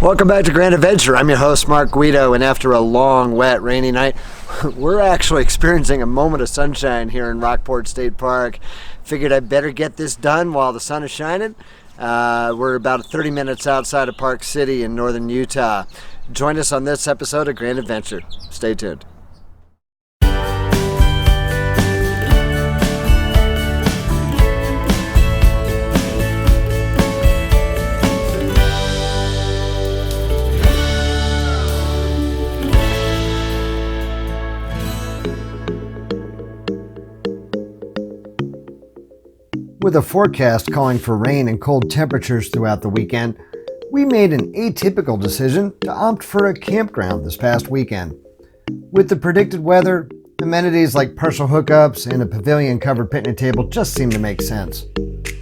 Welcome back to Grand Adventure. I'm your host, Mark Guido, and after a long, wet, rainy night, we're actually experiencing a moment of sunshine here in Rockport State Park. Figured I'd better get this done while the sun is shining. We're about 30 minutes outside of Park City in northern Utah. Join us on this episode of Grand Adventure. Stay tuned. With a forecast calling for rain and cold temperatures throughout the weekend, we made an atypical decision to opt for a campground this past weekend. With the predicted weather, amenities like partial hookups and a pavilion-covered picnic table just seemed to make sense.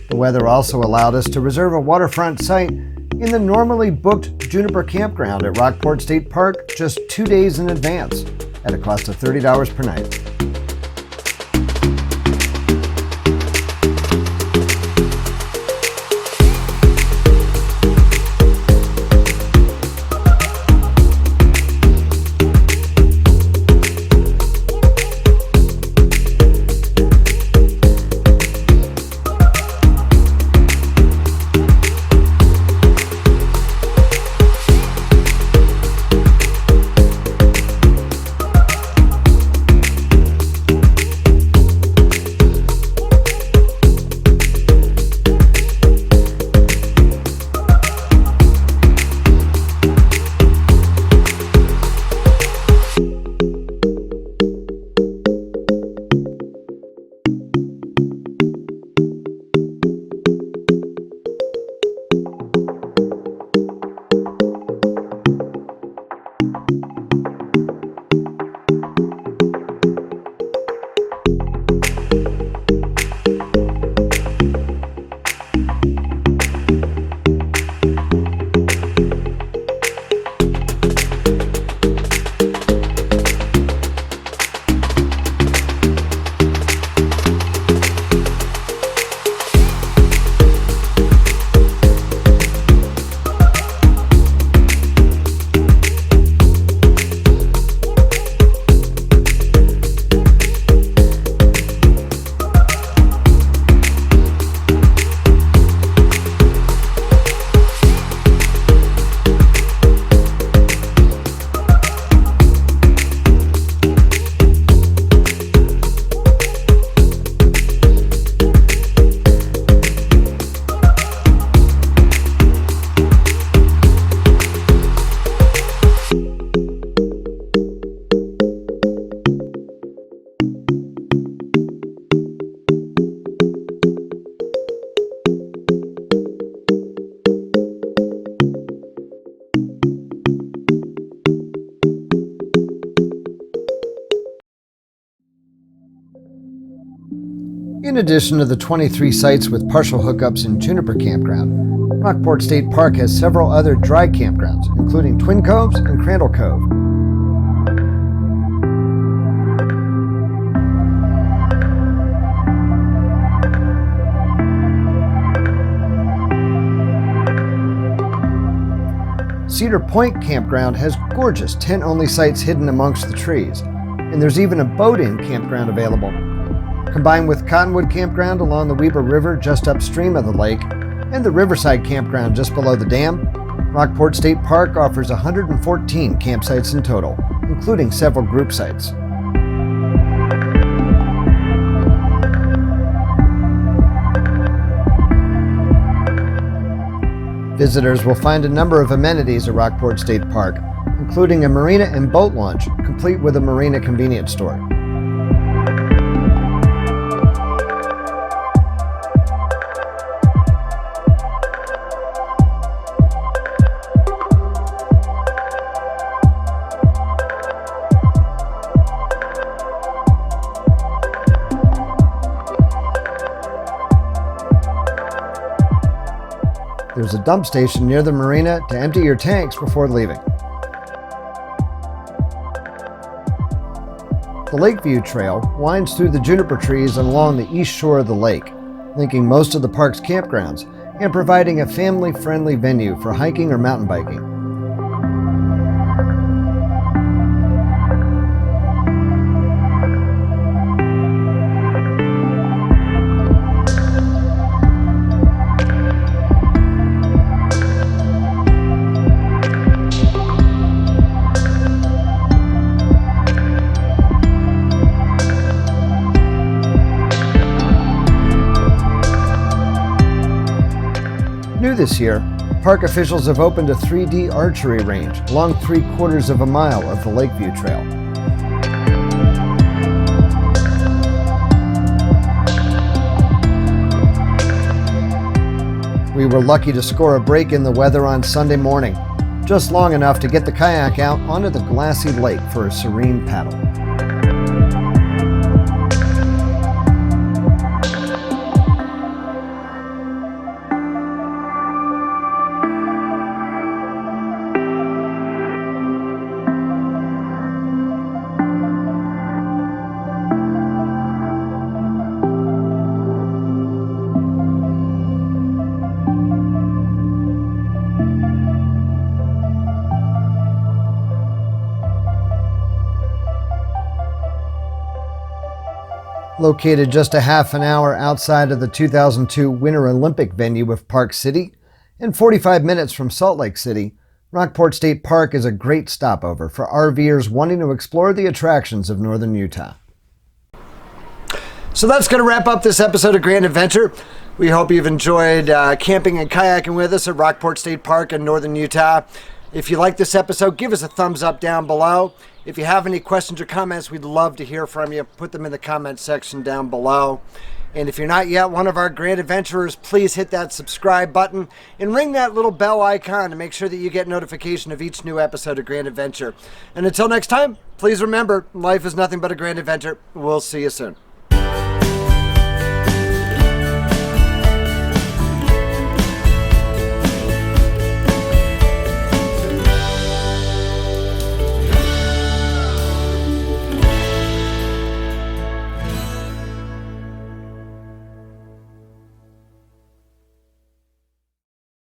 The weather also allowed us to reserve a waterfront site in the normally booked Juniper Campground at Rockport State Park just 2 days in advance at a cost of $30 per night. In addition to the 23 sites with partial hookups in Juniper Campground, Rockport State Park has several other dry campgrounds, including Twin Coves and Crandall Cove. Cedar Point Campground has gorgeous tent-only sites hidden amongst the trees, and there's even a boat-in campground available. Combined with Cottonwood Campground along the Weber River just upstream of the lake and the Riverside Campground just below the dam, Rockport State Park offers 114 campsites in total, including several group sites. Visitors will find a number of amenities at Rockport State Park, including a marina and boat launch, complete with a marina convenience store. There's a dump station near the marina to empty your tanks before leaving. The Lakeview Trail winds through the juniper trees and along the east shore of the lake, linking most of the park's campgrounds and providing a family-friendly venue for hiking or mountain biking. New this year, park officials have opened a 3D archery range along 3/4 of a mile of the Lakeview Trail. We were lucky to score a break in the weather on Sunday morning, just long enough to get the kayak out onto the glassy lake for a serene paddle. Located just a half an hour outside of the 2002 Winter Olympic venue of Park City and 45 minutes from Salt Lake City, Rockport State Park is a great stopover for RVers wanting to explore the attractions of northern Utah. So that's going to wrap up this episode of Grand Adventure. We hope you've enjoyed camping and kayaking with us at Rockport State Park in northern Utah. If you like this episode, give us a thumbs up down below. If you have any questions or comments, we'd love to hear from you. Put them in the comment section down below. And if you're not yet one of our Grand Adventurers, please hit that subscribe button and ring that little bell icon to make sure that you get notification of each new episode of Grand Adventure. And until next time, please remember, life is nothing but a grand adventure. We'll see you soon.